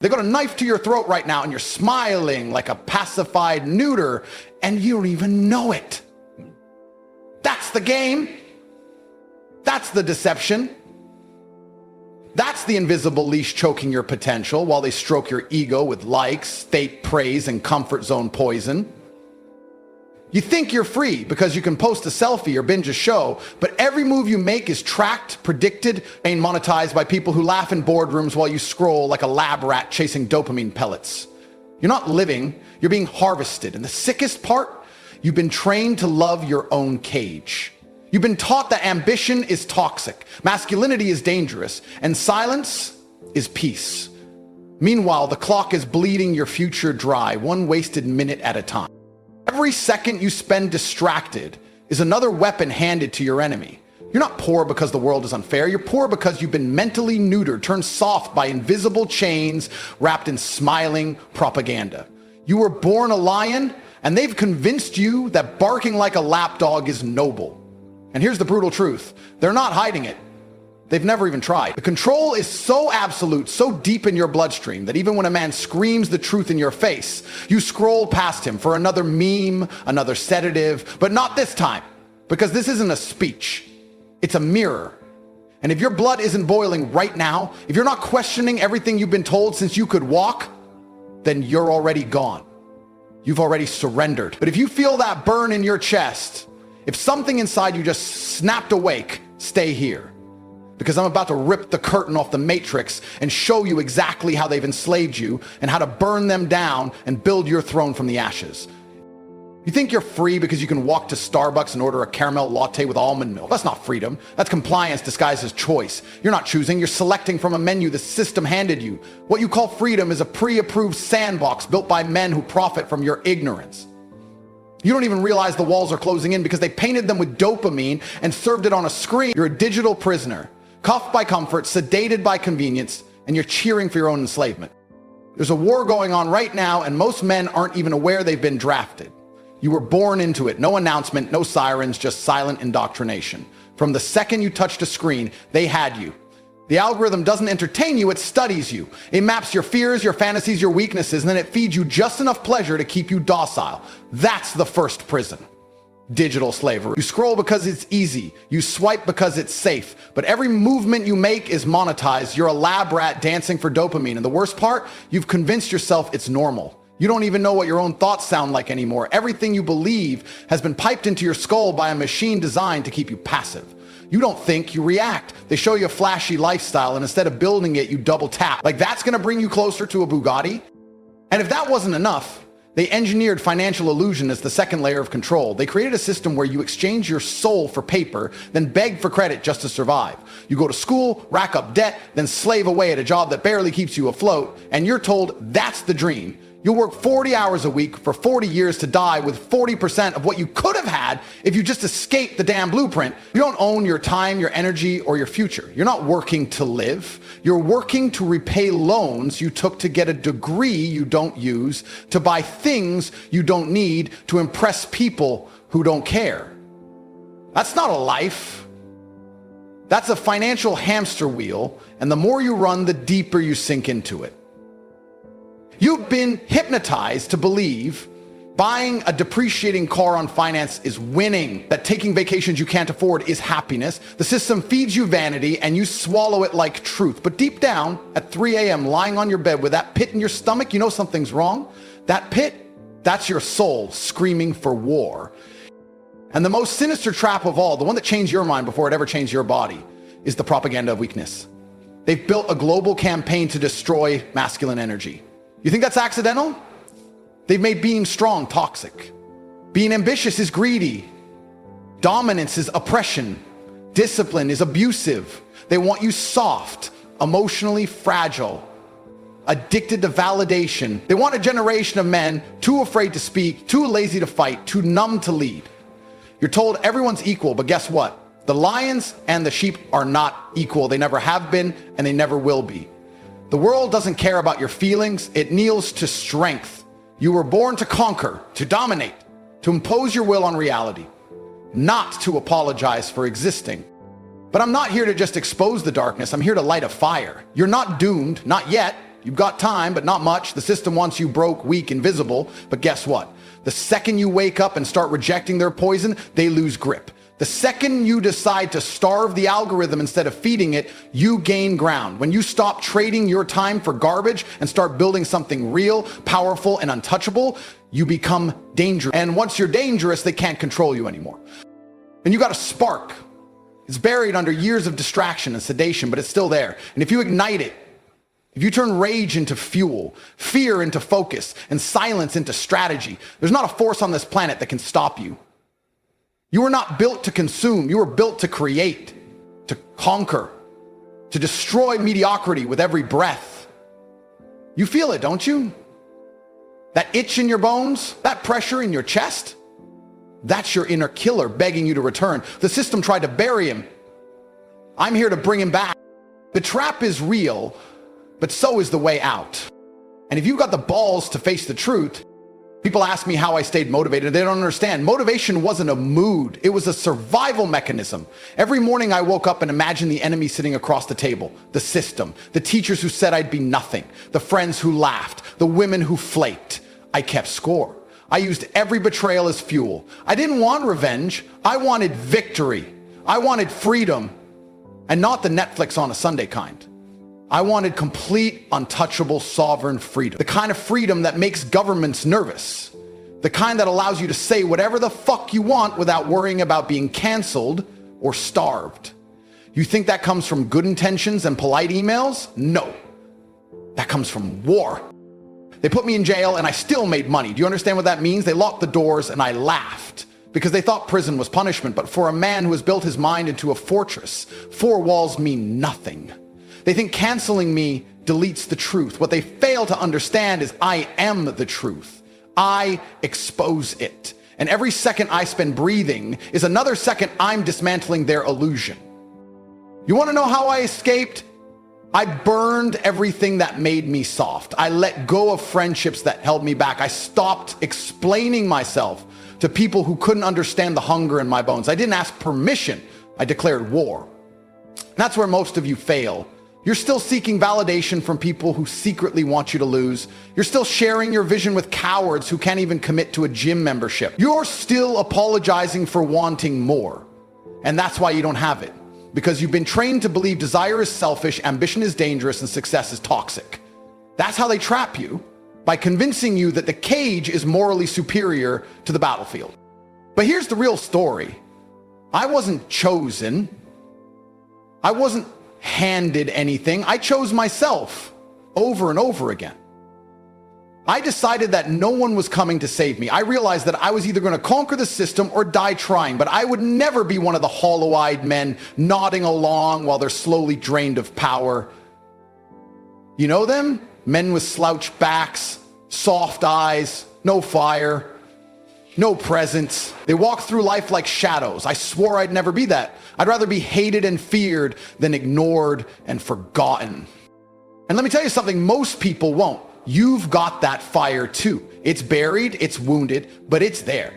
They got a knife to your throat right now and you're smiling like a pacified neuter and you don't even know it. That's the game. That's the deception. That's the invisible leash choking your potential while they stroke your ego with likes, fake praise, and comfort zone poison. You think you're free because you can post a selfie or binge a show, but every move you make is tracked, predicted, and monetized by people who laugh in boardrooms while you scroll like a lab rat chasing dopamine pellets. You're not living, you're being harvested. And the sickest part, you've been trained to love your own cage. You've been taught that ambition is toxic, masculinity is dangerous, and silence is peace. Meanwhile, the clock is bleeding your future dry, one wasted minute at a time. Every second you spend distracted is another weapon handed to your enemy. You're not poor because the world is unfair. You're poor because you've been mentally neutered, turned soft by invisible chains wrapped in smiling propaganda. You were born a lion, and they've convinced you that barking like a lapdog is noble. And here's the brutal truth. They're not hiding it. They've never even tried. The control is so absolute, so deep in your bloodstream that even when a man screams the truth in your face, you scroll past him for another meme, another sedative, but not this time, because this isn't a speech. It's a mirror. And if your blood isn't boiling right now, if you're not questioning everything you've been told since you could walk, then you're already gone. You've already surrendered. But if you feel that burn in your chest, if something inside you just snapped awake, stay here. Because I'm about to rip the curtain off the matrix and show you exactly how they've enslaved you and how to burn them down and build your throne from the ashes. You think you're free because you can walk to Starbucks and order a caramel latte with almond milk. That's not freedom. That's compliance disguised as choice. You're not choosing. You're selecting from a menu the system handed you. What you call freedom is a pre-approved sandbox built by men who profit from your ignorance. You don't even realize the walls are closing in because they painted them with dopamine and served it on a screen. You're a digital prisoner, cuffed by comfort, sedated by convenience, and you're cheering for your own enslavement. There's a war going on right now, and most men aren't even aware they've been drafted. You were born into it. No announcement, no sirens, just silent indoctrination. From the second you touched a screen, they had you. The algorithm doesn't entertain you, it studies you. It maps your fears, your fantasies, your weaknesses, and then it feeds you just enough pleasure to keep you docile. That's the first prison. Digital slavery. You scroll because it's easy. You swipe because it's safe. But every movement you make is monetized. You're a lab rat dancing for dopamine. And the worst part, you've convinced yourself it's normal. You don't even know what your own thoughts sound like anymore. Everything you believe has been piped into your skull by a machine designed to keep you passive. You don't think, you react. They show you a flashy lifestyle, and instead of building it, you double tap. Like that's gonna bring you closer to a Bugatti? And if that wasn't enough, they engineered financial illusion as the second layer of control. They created a system where you exchange your soul for paper, then beg for credit just to survive. You go to school, rack up debt, then slave away at a job that barely keeps you afloat, and you're told that's the dream. You'll work 40 hours a week for 40 years to die with 40% of what you could have had if you just escaped the damn blueprint. You don't own your time, your energy, or your future. You're not working to live. You're working to repay loans you took to get a degree you don't use, to buy things you don't need, to impress people who don't care. That's not a life. That's a financial hamster wheel, and the more you run, the deeper you sink into it. You've been hypnotized to believe buying a depreciating car on finance is winning, that taking vacations you can't afford is happiness. The system feeds you vanity and you swallow it like truth. But deep down, at 3 a.m., lying on your bed with that pit in your stomach, you know something's wrong. That pit, that's your soul screaming for war. And the most sinister trap of all, the one that changed your mind before it ever changed your body, is the propaganda of weakness. They've built a global campaign to destroy masculine energy. You think that's accidental? They've made being strong toxic. Being ambitious is greedy. Dominance is oppression. Discipline is abusive. They want you soft, emotionally fragile, addicted to validation. They want a generation of men too afraid to speak, too lazy to fight, too numb to lead. You're told everyone's equal, but guess what? The lions and the sheep are not equal. They never have been, and they never will be. The world doesn't care about your feelings. It kneels to strength. You were born to conquer, to dominate, to impose your will on reality, not to apologize for existing. But I'm not here to just expose the darkness. I'm here to light a fire. You're not doomed, not yet. You've got time, but not much. The system wants you broke, weak, invisible. But guess what? The second you wake up and start rejecting their poison, they lose grip. The second you decide to starve the algorithm instead of feeding it, you gain ground. When you stop trading your time for garbage and start building something real, powerful, and untouchable, you become dangerous. And once you're dangerous, they can't control you anymore. And you got a spark. It's buried under years of distraction and sedation, but it's still there. And if you ignite it, if you turn rage into fuel, fear into focus, and silence into strategy, there's not a force on this planet that can stop you. You were not built to consume. You were built to create, to conquer, to destroy mediocrity with every breath. You feel it, don't you? That itch in your bones, that pressure in your chest, that's your inner killer begging you to return. The system tried to bury him. I'm here to bring him back. The trap is real, but so is the way out. And if you've got the balls to face the truth, people ask me how I stayed motivated. They don't understand. Motivation wasn't a mood. It was a survival mechanism. Every morning I woke up and imagined the enemy sitting across the table, the system, the teachers who said I'd be nothing, the friends who laughed, the women who flaked. I kept score. I used every betrayal as fuel. I didn't want revenge. I wanted victory. I wanted freedom, and not the Netflix on a Sunday kind. I wanted complete, untouchable, sovereign freedom. The kind of freedom that makes governments nervous. The kind that allows you to say whatever the fuck you want without worrying about being canceled or starved. You think that comes from good intentions and polite emails? No. That comes from war. They put me in jail and I still made money. Do you understand what that means? They locked the doors and I laughed because they thought prison was punishment. But for a man who has built his mind into a fortress, 4 walls mean nothing. They think canceling me deletes the truth. What they fail to understand is I am the truth. I expose it. And every second I spend breathing is another second I'm dismantling their illusion. You want to know how I escaped? I burned everything that made me soft. I let go of friendships that held me back. I stopped explaining myself to people who couldn't understand the hunger in my bones. I didn't ask permission. I declared war. And that's where most of you fail. You're still seeking validation from people who secretly want you to lose. You're still sharing your vision with cowards who can't even commit to a gym membership. You're still apologizing for wanting more. And that's why you don't have it. Because you've been trained to believe desire is selfish, ambition is dangerous, and success is toxic. That's how they trap you, by convincing you that the cage is morally superior to the battlefield. But here's the real story. I wasn't chosen. I wasn't handed anything. I chose myself over and over again. I decided that no one was coming to save me. I realized that I was either going to conquer the system or die trying, but I would never be one of the hollow-eyed men nodding along while they're slowly drained of power. You know them? Men with slouched backs, soft eyes, no fire, no presence. They walk through life like shadows. I swore I'd never be that. I'd rather be hated and feared than ignored and forgotten. And let me tell you something, most people won't. You've got that fire too. It's buried, it's wounded, but it's there.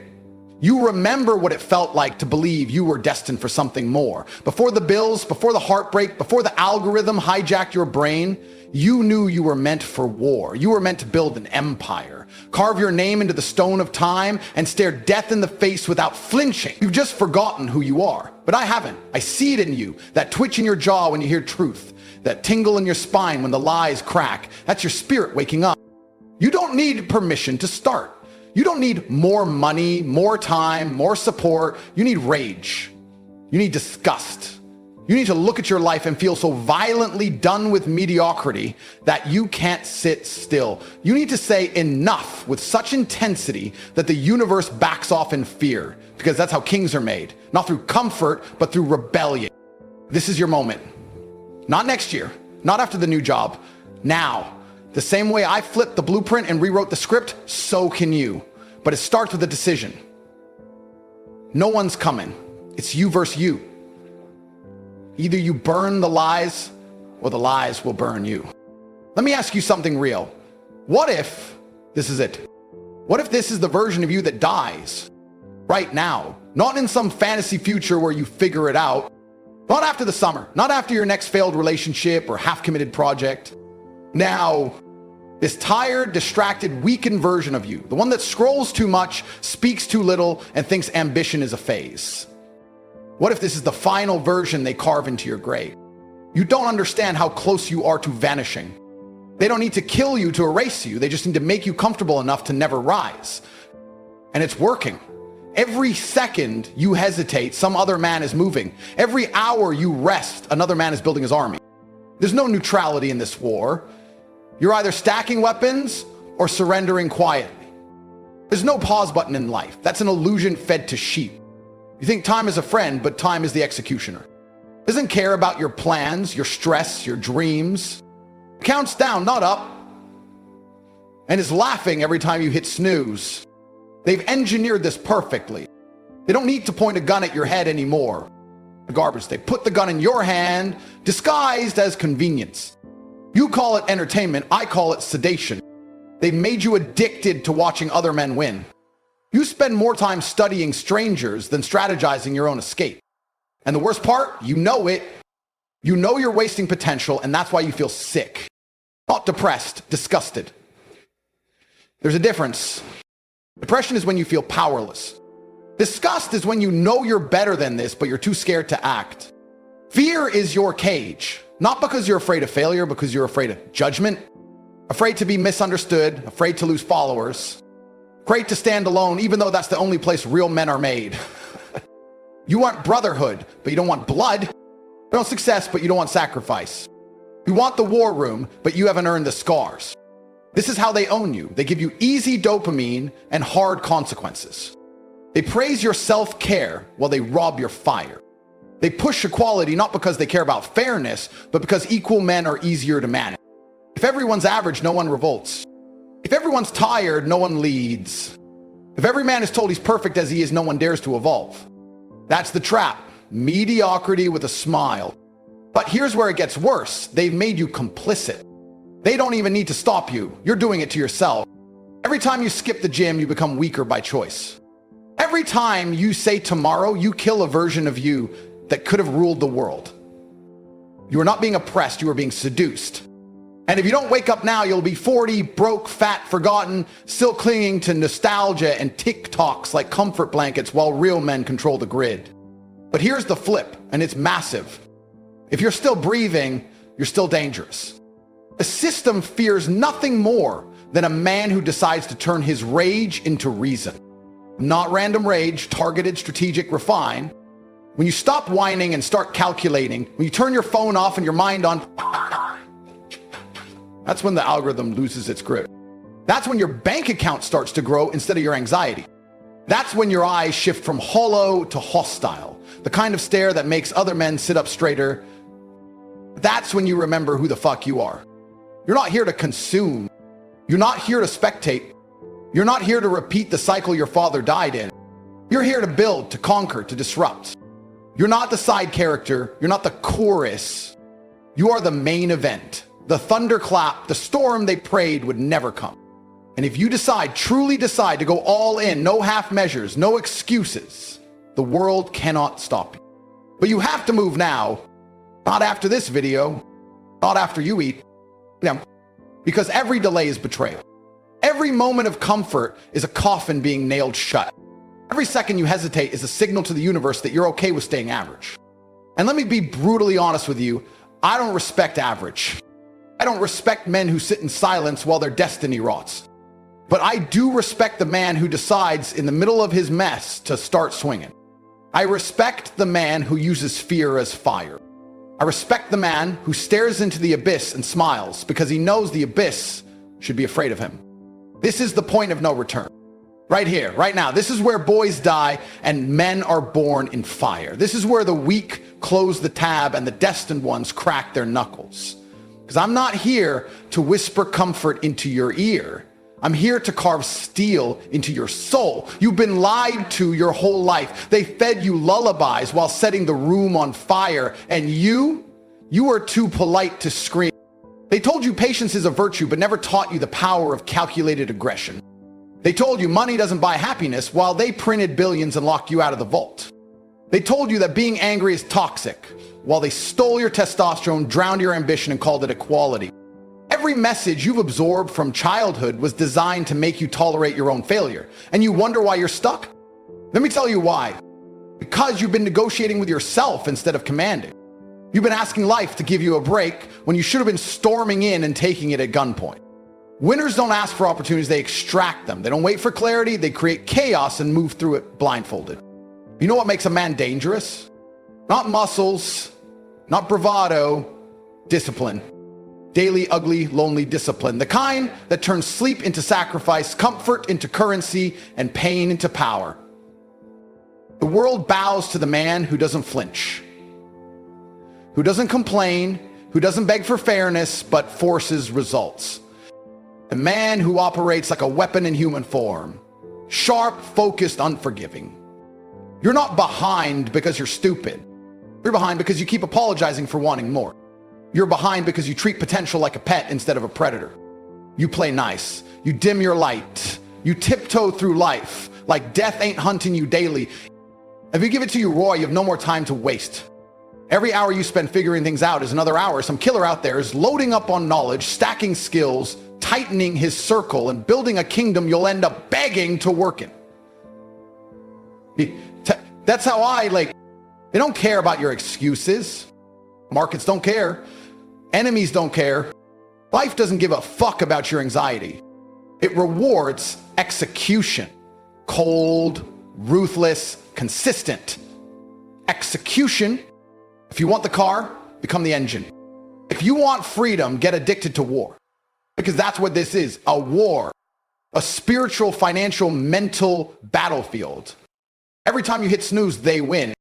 You remember what it felt like to believe you were destined for something more. Before the bills, before the heartbreak, before the algorithm hijacked your brain, you knew you were meant for war. You were meant to build an empire, carve your name into the stone of time, and stare death in the face without flinching. You've just forgotten who you are, but I haven't. I see it in you, that twitch in your jaw when you hear truth, that tingle in your spine when the lies crack. That's your spirit waking up. You don't need permission to start. You don't need more money, more time, more support. You need rage. You need disgust. You need to look at your life and feel so violently done with mediocrity that you can't sit still. You need to say enough with such intensity that the universe backs off in fear, because that's how kings are made, not through comfort, but through rebellion. This is your moment. Not next year, not after the new job, now. The same way I flipped the blueprint and rewrote the script, so can you. But it starts with a decision. No one's coming. It's you versus you. Either you burn the lies or the lies will burn you. Let me ask you something real. What if, this is it, what if this is the version of you that dies right now? Not in some fantasy future where you figure it out. Not after the summer, not after your next failed relationship or half-committed project. Now, this tired, distracted, weakened version of you, the one that scrolls too much, speaks too little, and thinks ambition is a phase. What if this is the final version they carve into your grave? You don't understand how close you are to vanishing. They don't need to kill you to erase you. They just need to make you comfortable enough to never rise. And it's working. Every second you hesitate, some other man is moving. Every hour you rest, another man is building his army. There's no neutrality in this war. You're either stacking weapons or surrendering quietly. There's no pause button in life. That's an illusion fed to sheep. You think time is a friend, but time is the executioner. Doesn't care about your plans, your stress, your dreams. Counts down, not up. And is laughing every time you hit snooze. They've engineered this perfectly. They don't need to point a gun at your head anymore. The garbage. They put the gun in your hand, disguised as convenience. You call it entertainment, I call it sedation. They've made you addicted to watching other men win. You spend more time studying strangers than strategizing your own escape. And the worst part, you know it. You know you're wasting potential, and that's why you feel sick. Not depressed, disgusted. There's a difference. Depression is when you feel powerless. Disgust is when you know you're better than this, but you're too scared to act. Fear is your cage, not because you're afraid of failure, because you're afraid of judgment, afraid to be misunderstood, afraid to lose followers, afraid to stand alone, even though that's the only place real men are made. You want brotherhood, but you don't want blood. You want success, but you don't want sacrifice. You want the war room, but you haven't earned the scars. This is how they own you. They give you easy dopamine and hard consequences. They praise your self-care while they rob your fire. They push equality not because they care about fairness, but because equal men are easier to manage. If everyone's average, no one revolts. If everyone's tired, no one leads. If every man is told he's perfect as he is, no one dares to evolve. That's the trap. Mediocrity with a smile. But here's where it gets worse. They've made you complicit. They don't even need to stop you. You're doing it to yourself. Every time you skip the gym, you become weaker by choice. Every time you say tomorrow, you kill a version of you that could have ruled the world. You are not being oppressed, you are being seduced. And if you don't wake up now, you'll be 40, broke, fat, forgotten, still clinging to nostalgia and TikToks like comfort blankets while real men control the grid. But here's the flip, and it's massive. If you're still breathing, you're still dangerous. The system fears nothing more than a man who decides to turn his rage into reason. Not random rage, targeted, strategic, refined. When you stop whining and start calculating, when you turn your phone off and your mind on, that's when the algorithm loses its grip. That's when your bank account starts to grow instead of your anxiety. That's when your eyes shift from hollow to hostile, the kind of stare that makes other men sit up straighter. That's when you remember who the fuck you are. You're not here to consume. You're not here to spectate. You're not here to repeat the cycle your father died in. You're here to build, to conquer, to disrupt. You're not the side character. You're not the chorus. You are the main event. The thunderclap, the storm they prayed would never come. And if you decide, truly decide to go all in, no half measures, no excuses, the world cannot stop you. But you have to move now, not after this video, not after you eat, because every delay is betrayal. Every moment of comfort is a coffin being nailed shut. Every second you hesitate is a signal to the universe that you're okay with staying average. And let me be brutally honest with you, I don't respect average. I don't respect men who sit in silence while their destiny rots. But I do respect the man who decides in the middle of his mess to start swinging. I respect the man who uses fear as fire. I respect the man who stares into the abyss and smiles because he knows the abyss should be afraid of him. This is the point of no return. Right here, right now. This is where boys die and men are born in fire. This is where the weak close the tab and the destined ones crack their knuckles. Because I'm not here to whisper comfort into your ear. I'm here to carve steel into your soul. You've been lied to your whole life. They fed you lullabies while setting the room on fire. And you are too polite to scream. They told you patience is a virtue, but never taught you the power of calculated aggression. They told you money doesn't buy happiness while they printed billions and locked you out of the vault. They told you that being angry is toxic while they stole your testosterone, drowned your ambition, and called it equality. Every message you've absorbed from childhood was designed to make you tolerate your own failure. And you wonder why you're stuck? Let me tell you why. Because you've been negotiating with yourself instead of commanding. You've been asking life to give you a break when you should have been storming in and taking it at gunpoint. Winners don't ask for opportunities, they extract them. They don't wait for clarity, they create chaos and move through it blindfolded. You know what makes a man dangerous? Not muscles, not bravado, discipline. Daily, ugly, lonely discipline. The kind that turns sleep into sacrifice, comfort into currency, and pain into power. The world bows to the man who doesn't flinch, who doesn't complain, who doesn't beg for fairness, but forces results. The man who operates like a weapon in human form, sharp, focused, unforgiving. You're not behind because you're stupid. You're behind because you keep apologizing for wanting more. You're behind because you treat potential like a pet instead of a predator. You play nice. You dim your light. You tiptoe through life like death ain't hunting you daily. If you give it to you raw, you have no more time to waste. Every hour you spend figuring things out is another hour. Some killer out there is loading up on knowledge, stacking skills, tightening his circle, and building a kingdom you'll end up begging to work in. That's how they don't care about your excuses. Markets don't care. Enemies don't care. Life doesn't give a fuck about your anxiety. It rewards execution. Cold, ruthless, consistent. Execution. If you want the car, become the engine. If you want freedom, get addicted to war. Because that's what this is, a war. A spiritual, financial, mental battlefield. Every time you hit snooze, they win.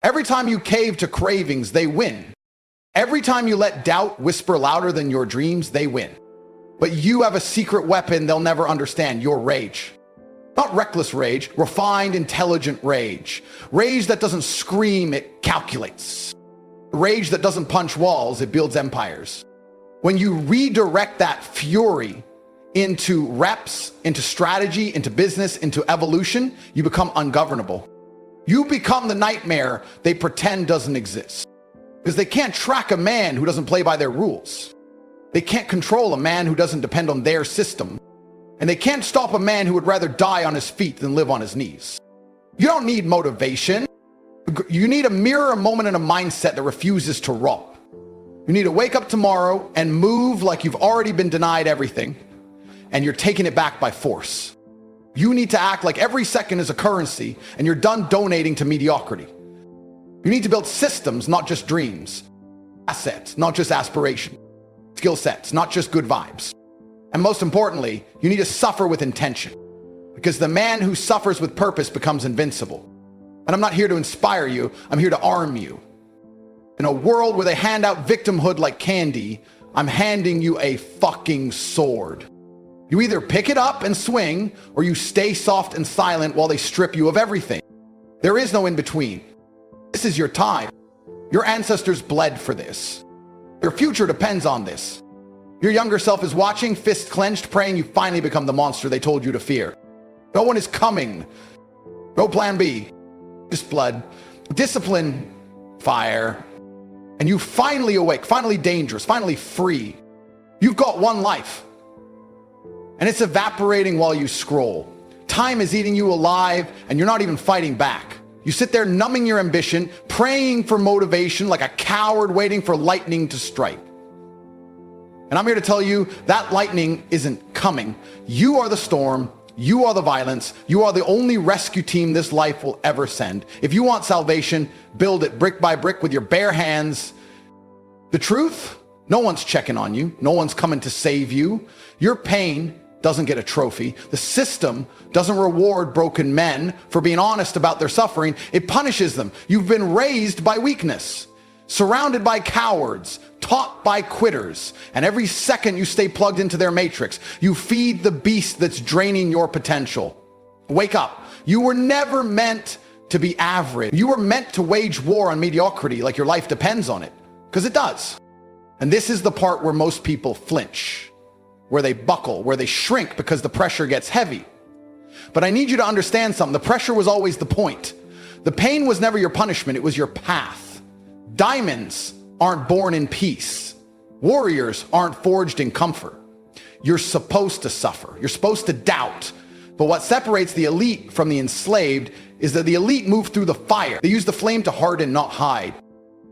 Every time you cave to cravings, they win. Every time you let doubt whisper louder than your dreams, they win. But you have a secret weapon they'll never understand, your rage. Not reckless rage, refined, intelligent rage. Rage that doesn't scream, it calculates. Rage that doesn't punch walls, it builds empires. When you redirect that fury into reps, into strategy, into business, into evolution, you become ungovernable. You become the nightmare they pretend doesn't exist. Because they can't track a man who doesn't play by their rules. They can't control a man who doesn't depend on their system. And they can't stop a man who would rather die on his feet than live on his knees. You don't need motivation. You need a mirror, a moment, and a mindset that refuses to romp. You need to wake up tomorrow and move like you've already been denied everything, and you're taking it back by force. You need to act like every second is a currency, and you're done donating to mediocrity. You need to build systems, not just dreams. Assets, not just aspiration. Skill sets, not just good vibes. And most importantly, you need to suffer with intention. Because the man who suffers with purpose becomes invincible. And I'm not here to inspire you, I'm here to arm you. In a world where they hand out victimhood like candy, I'm handing you a fucking sword. You either pick it up and swing, or you stay soft and silent while they strip you of everything. There is no in between. This is your time. Your ancestors bled for this. Your future depends on this. Your younger self is watching, fist clenched, praying you finally become the monster they told you to fear. No one is coming. No plan B. Just blood. Discipline. Fire. And you finally awake, finally dangerous, finally free. You've got one life. And it's evaporating while you scroll. Time is eating you alive, and you're not even fighting back. You sit there numbing your ambition, praying for motivation like a coward waiting for lightning to strike. And I'm here to tell you that lightning isn't coming. You are the storm. You are the violence. You are the only rescue team this life will ever send. If you want salvation, build it brick by brick with your bare hands. The truth? No one's checking on you. No one's coming to save you. Your pain doesn't get a trophy. The system doesn't reward broken men for being honest about their suffering. It punishes them. You've been raised by weakness, surrounded by cowards, taught by quitters, and every second you stay plugged into their matrix, you feed the beast that's draining your potential. Wake up. You were never meant to be average. You were meant to wage war on mediocrity like your life depends on it, because it does. And this is the part where most people flinch, where they buckle, where they shrink because the pressure gets heavy. But I need you to understand something. The pressure was always the point. The pain was never your punishment. It was your path. Diamonds aren't born in peace. Warriors aren't forged in comfort. You're supposed to suffer. You're supposed to doubt. But what separates the elite from the enslaved is that the elite move through the fire. They use the flame to harden, not hide.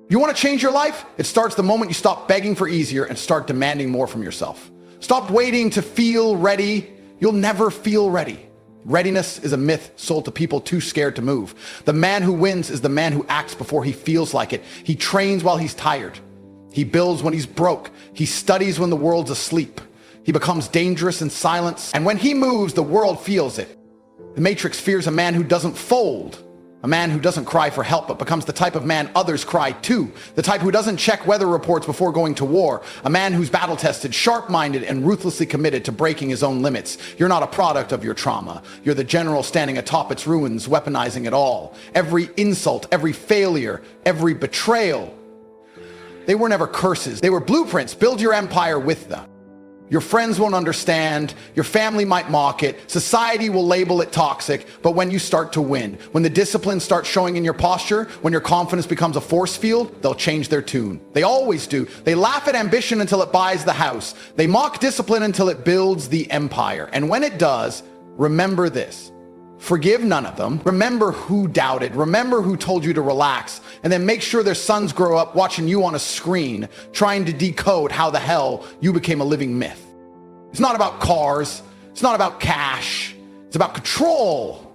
You want to change your life? It starts the moment you stop begging for easier and start demanding more from yourself. Stop waiting to feel ready. You'll never feel ready. Readiness is a myth sold to people too scared to move. The man who wins is the man who acts before he feels like it. He trains while he's tired. He builds when he's broke. He studies when the world's asleep. He becomes dangerous in silence. And when he moves, the world feels it. The Matrix fears a man who doesn't fold. A man who doesn't cry for help, but becomes the type of man others cry to. The type who doesn't check weather reports before going to war. A man who's battle-tested, sharp-minded, and ruthlessly committed to breaking his own limits. You're not a product of your trauma. You're the general standing atop its ruins, weaponizing it all. Every insult, every failure, every betrayal. They were never curses. They were blueprints. Build your empire with them. Your friends won't understand, your family might mock it, society will label it toxic, but when you start to win, when the discipline starts showing in your posture, when your confidence becomes a force field, they'll change their tune. They always do. They laugh at ambition until it buys the house. They mock discipline until it builds the empire. And when it does, remember this. Forgive none of them. Remember who doubted. Remember who told you to relax. And then make sure their sons grow up watching you on a screen, trying to decode how the hell you became a living myth. It's not about cars. It's not about cash. It's about control.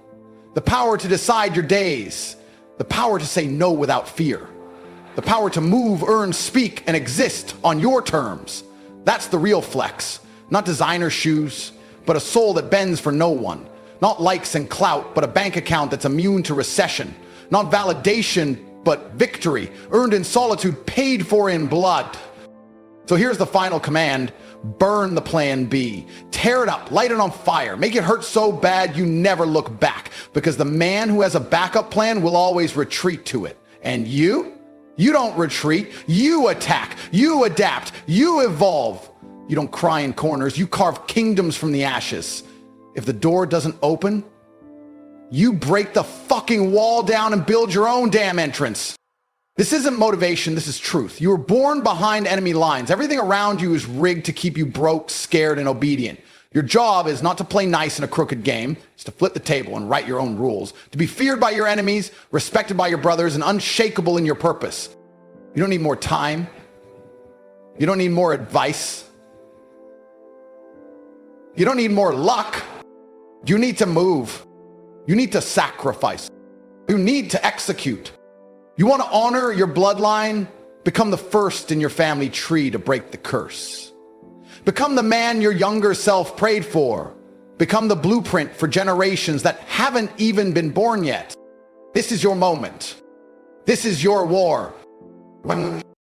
The power to decide your days. The power to say no without fear. The power to move, earn, speak, and exist on your terms. That's the real flex. Not designer shoes, but a soul that bends for no one. Not likes and clout, but a bank account that's immune to recession. Not validation, but victory, earned in solitude, paid for in blood. So here's the final command. Burn the plan B. Tear it up, light it on fire, make it hurt so bad you never look back. Because the man who has a backup plan will always retreat to it. And you don't retreat, you attack, you adapt, you evolve. You don't cry in corners, you carve kingdoms from the ashes. If the door doesn't open, you break the fucking wall down and build your own damn entrance. This isn't motivation, this is truth. You were born behind enemy lines. Everything around you is rigged to keep you broke, scared, and obedient. Your job is not to play nice in a crooked game. It's to flip the table and write your own rules. To be feared by your enemies, respected by your brothers, and unshakable in your purpose. You don't need more time. You don't need more advice. You don't need more luck. You need to move. You need to sacrifice. You need to execute. You want to honor your bloodline? Become the first in your family tree to break the curse. Become the man your younger self prayed for. Become the blueprint for generations that haven't even been born yet. This is your moment. This is your war.